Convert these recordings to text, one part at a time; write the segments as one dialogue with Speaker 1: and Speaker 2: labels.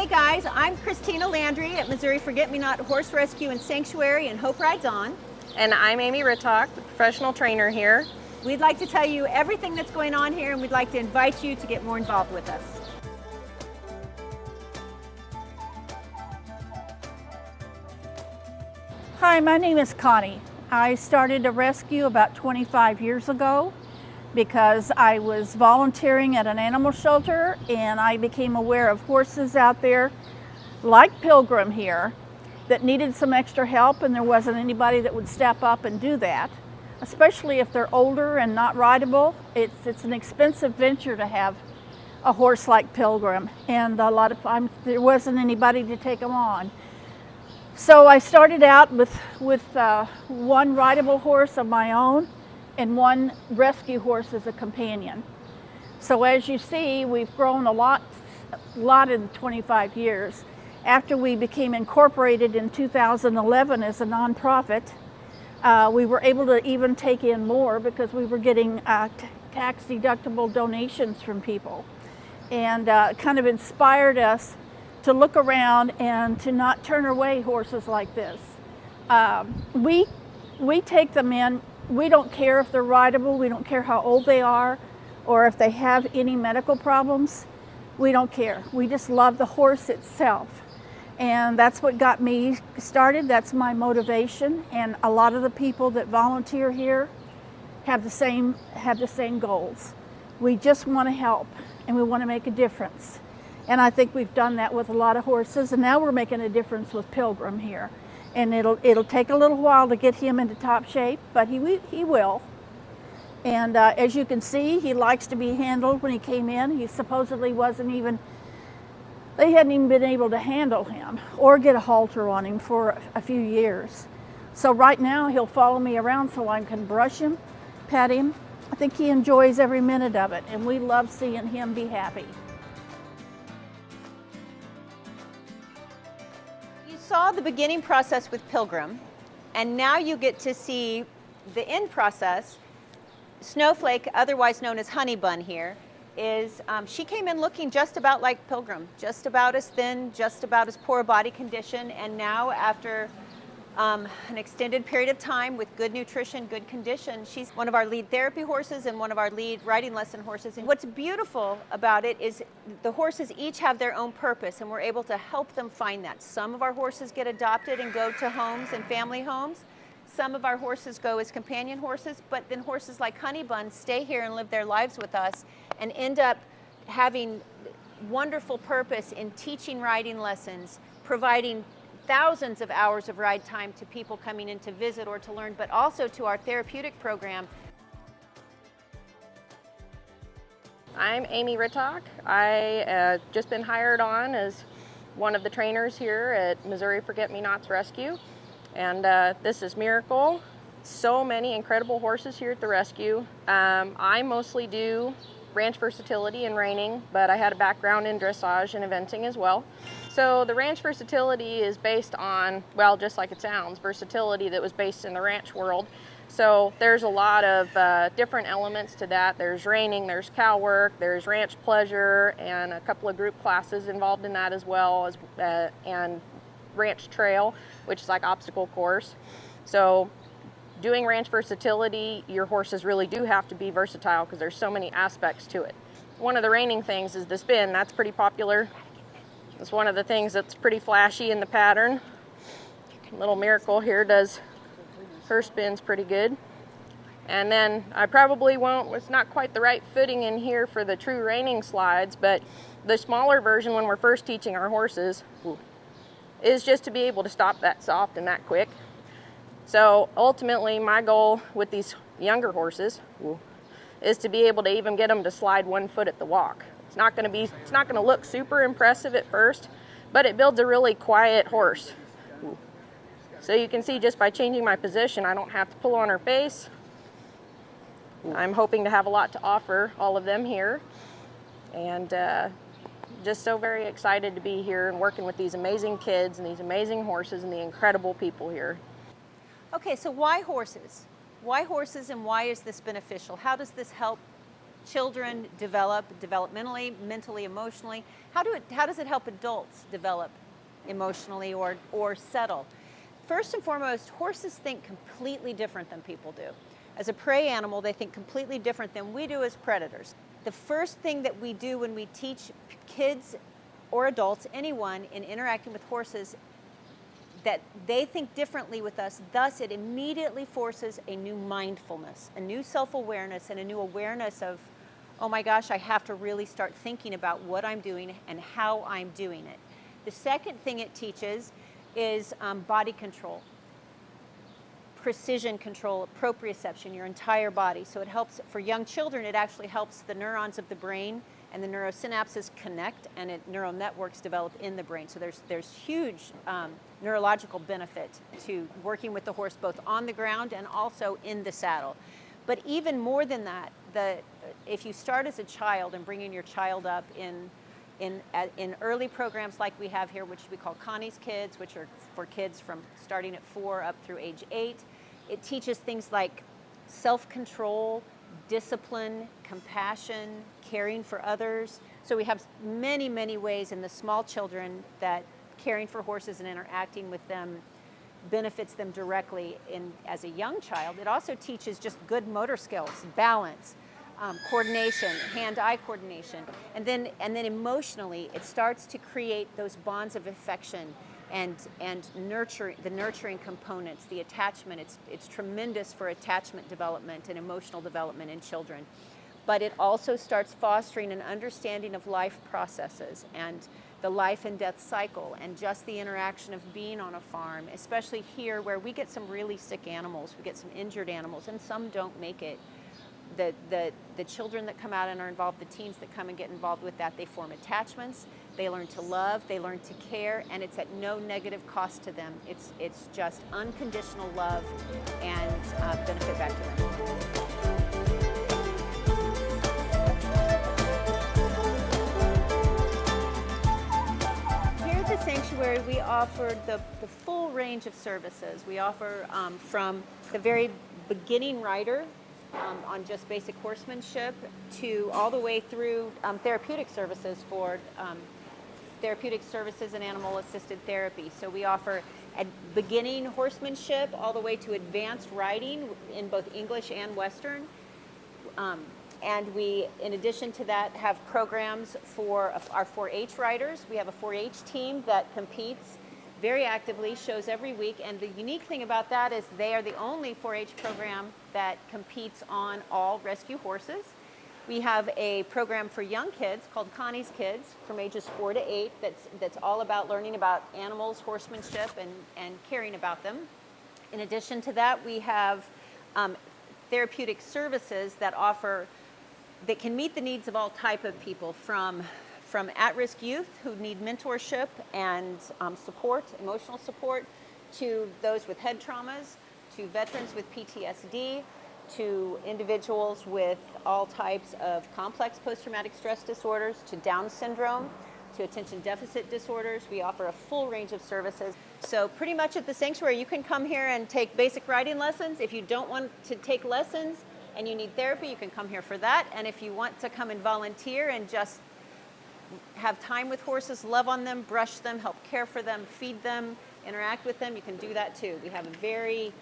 Speaker 1: guys, I'm Christina Landry at Missouri Forget-Me-Not Horse Rescue and Sanctuary and Hope Rides On.
Speaker 2: And I'm Amy Rittock, the professional trainer here.
Speaker 1: We'd like to tell you everything that's going on here, and we'd like to invite you to get more involved with us.
Speaker 3: Hi, my name is Connie. I started a rescue about 25 years ago because I was volunteering at an animal shelter and I became aware of horses out there like Pilgrim here that needed some extra help, and there wasn't anybody that would step up and do that, especially if they're older and not rideable. It's an expensive venture to have a horse like Pilgrim, and a lot of times there wasn't anybody to take them on. So I started out with one rideable horse of my own and one rescue horse as a companion. So as you see, we've grown a lot in 25 years. After we became incorporated in 2011 as a nonprofit, we were able to even take in more because we were getting tax-deductible donations from people, and kind of inspired us to look around and to not turn away horses like this. We take them in. We don't care if they're rideable. We don't care how old they are or if they have any medical problems. We don't care. We just love the horse itself. And that's what got me started. That's my motivation. And a lot of the people that volunteer here have the same goals. We just want to help and we want to make a difference. And I think we've done that with a lot of horses, and now we're making a difference with Pilgrim here. And it'll take a little while to get him into top shape, but he will. And as you can see, he likes to be handled. When he came in, he supposedly they hadn't even been able to handle him or get a halter on him for a few years. So right now he'll follow me around so I can brush him, pet him. I think he enjoys every minute of it, and we love seeing him be happy.
Speaker 1: You saw the beginning process with Pilgrim, and now you get to see the end process. Snowflake, otherwise known as Honey Bun here, she came in looking just about like Pilgrim, just about as thin, just about as poor a body condition, and now after an extended period of time with good nutrition, good condition, she's one of our lead therapy horses and one of our lead riding lesson horses. And what's beautiful about it is the horses each have their own purpose, and we're able to help them find that. Some of our horses get adopted and go to homes and family homes. Some of our horses go as companion horses, but then horses like Honey Bun stay here and live their lives with us and end up having wonderful purpose in teaching riding lessons, providing thousands of hours of ride time to people coming in to visit or to learn, but also to our therapeutic program.
Speaker 2: I'm Amy Rittock. I just been hired on as one of the trainers here at Missouri Forget-Me-Nots Rescue. And this is Miracle. So many incredible horses here at the rescue. I mostly do ranch versatility and reining, but I had a background in dressage and eventing as well. So the ranch versatility is based on, well, just like it sounds, versatility that was based in the ranch world. So there's a lot of different elements to that. There's reining, there's cow work, there's ranch pleasure, and a couple of group classes involved in that as well, and ranch trail, which is like obstacle course. So doing ranch versatility, your horses really do have to be versatile because there's so many aspects to it. One of the reining things is the spin. That's pretty popular. It's one of the things that's pretty flashy in the pattern. Little Miracle here does her spins pretty good. And then I probably won't, it's not quite the right footing in here for the true reining slides, but the smaller version when we're first teaching our horses is just to be able to stop that soft and that quick. So ultimately my goal with these younger horses is to be able to even get them to slide 1 foot at the walk. It's not going to look super impressive at first, but it builds a really quiet horse. So you can see just by changing my position, I don't have to pull on her face. I'm hoping to have a lot to offer all of them here, and just so very excited to be here and working with these amazing kids and these amazing horses and the incredible people here.
Speaker 1: Okay, so why horses? Why horses, and why is this beneficial? How does this help children develop developmentally, mentally, emotionally? How does it help adults develop emotionally or settle? First and foremost, horses think completely different than people do. As a prey animal, they think completely different than we do as predators. The first thing that we do when we teach kids or adults, anyone, in interacting with horses, that they think differently with us, thus it immediately forces a new mindfulness, a new self-awareness, and a new awareness of, oh my gosh, I have to really start thinking about what I'm doing and how I'm doing it. The second thing it teaches is body control, precision control, proprioception, your entire body. So it helps, for young children, it actually helps the neurons of the brain and the neurosynapses connect, and neural networks develop in the brain. So there's huge neurological benefit to working with the horse, both on the ground and also in the saddle. But even more than that, if you start as a child and bringing your child up in early programs like we have here, which we call Connie's Kids, which are for kids from starting at 4 up through age 8, it teaches things like self-control, discipline, compassion, caring for others. So we have many, many ways in the small children that caring for horses and interacting with them benefits them directly as a young child. It also teaches just good motor skills, balance, coordination, hand-eye coordination. And then emotionally, it starts to create those bonds of affection and the nurturing components, the attachment. It's tremendous for attachment development and emotional development in children. But it also starts fostering an understanding of life processes and the life and death cycle, and just the interaction of being on a farm, especially here where we get some really sick animals, we get some injured animals, and some don't make it. The children that come out and are involved, the teens that come and get involved with that, they form attachments, they learn to love, they learn to care, and it's at no negative cost to them. It's just unconditional love and benefit back to them. Here at the sanctuary, we offer the full range of services. We offer from the very beginning rider on just basic horsemanship to all the way through therapeutic services for therapeutic services and animal-assisted therapy. So we offer at beginning horsemanship all the way to advanced riding in both English and Western. And we, in addition to that, have programs for our 4-H riders. We have a 4-H team that competes very actively, shows every week, and the unique thing about that is they are the only 4-H program that competes on all rescue horses. We have a program for young kids called Connie's Kids from ages 4 to 8 that's all about learning about animals, horsemanship, and caring about them. In addition to that, we have therapeutic services that can meet the needs of all type of people, from at-risk youth who need mentorship and support, emotional support, to those with head traumas, to veterans with PTSD, to individuals with all types of complex post-traumatic stress disorders, to Down syndrome, to attention deficit disorders. We offer a full range of services. So pretty much at the sanctuary, you can come here and take basic riding lessons. If you don't want to take lessons and you need therapy, you can come here for that. And if you want to come and volunteer and just have time with horses, love on them, brush them, help care for them, feed them, interact with them, you can do that too. We have a very,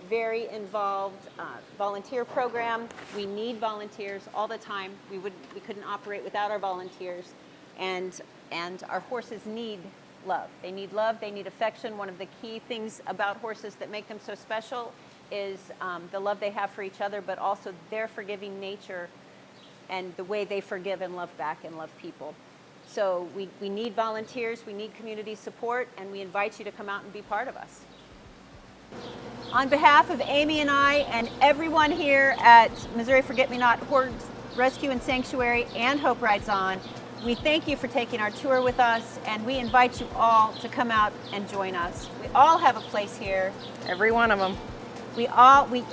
Speaker 1: very involved volunteer program. We need volunteers all the time. We couldn't operate without our volunteers. And our horses need love. They need love, they need affection. One of the key things about horses that make them so special is the love they have for each other, but also their forgiving nature and the way they forgive and love back and love people. So we need volunteers, we need community support, and we invite you to come out and be part of us. On behalf of Amy and I and everyone here at Missouri Forget-Me-Not Horse Rescue and Sanctuary and Hope Rides On, we thank you for taking our tour with us, and we invite you all to come out and join us. We all have a place here.
Speaker 2: Every one of them.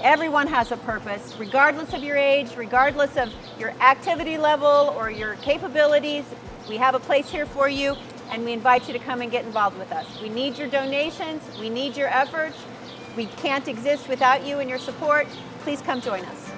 Speaker 1: Everyone has a purpose, regardless of your age, regardless of your activity level or your capabilities. We have a place here for you, and we invite you to come and get involved with us. We need your donations. We need your efforts. We can't exist without you and your support. Please come join us.